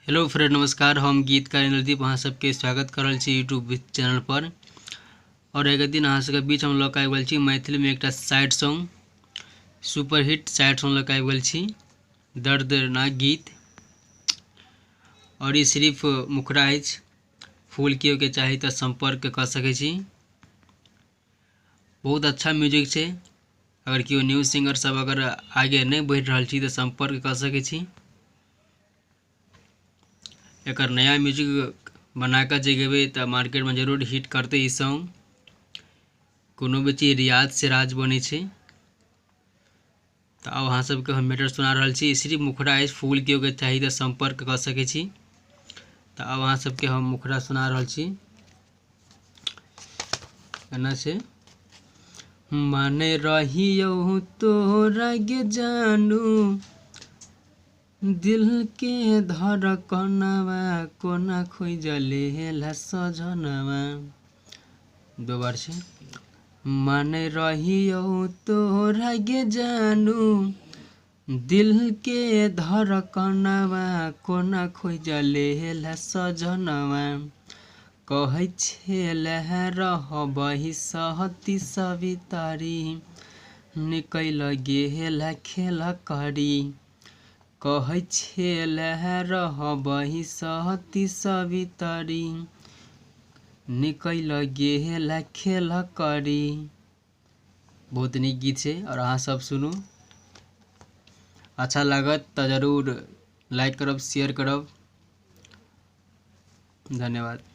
Hello friend, नमस्कार। हम गीतकार इंद्रदीप अहाँ सबके स्वागत कर रहल छी यूट्यूब चैनल पर। और एक दिन अहाँ सबके बीच हम लऽ आबि गेल छी मैथिली में एक sad song, superhit sad song लऽ आबि गेल छी, दर्दनाक गीत। और ये सिर्फ मुखरा अछि, फूल केओ के चाही तो संपर्क कर सकै छी। बहुत अच्छा म्यूजिक छै। अगर केओ न्यू सिंगर सब अगर आगे नहीं बढ़ि रहल छी तो संपर्क कर सकै छी। एक नया म्यूजिक बनाकर जे गेबे तो मार्केट में जरूर हिट करते ई सॉन्ग। कोनो भी चीज रियाज से राज बने छे। तो अब अहाँ सबके हम मैटर सुना रहल छी। सिर्फ मुखरा अछि, फूल केओ के चाही तो संपर्क कर सकै छी। तो अब अहाँ सबके हम मुखरा सुना रहल छी। गाना छै माने रहियो तोरा गे जानू, दिल के धड़कनवा कोना खोजले ला सजनवा। दो बार छे माने रहियो तोरा गे जानू, दिल के धड़कनवा कोना खोजले ला सजनवा। कहै छेले रहबही सहती सवितारी, निकल गेल खेल करी। कहै छेले रहबही सहती सवितारी, निकल गेल खेल करी। बहुत नीक गीत है और अहाँ सब सुनू। अच्छा लागत तो जरूर लाइक करब, शेयर करब। धन्यवाद।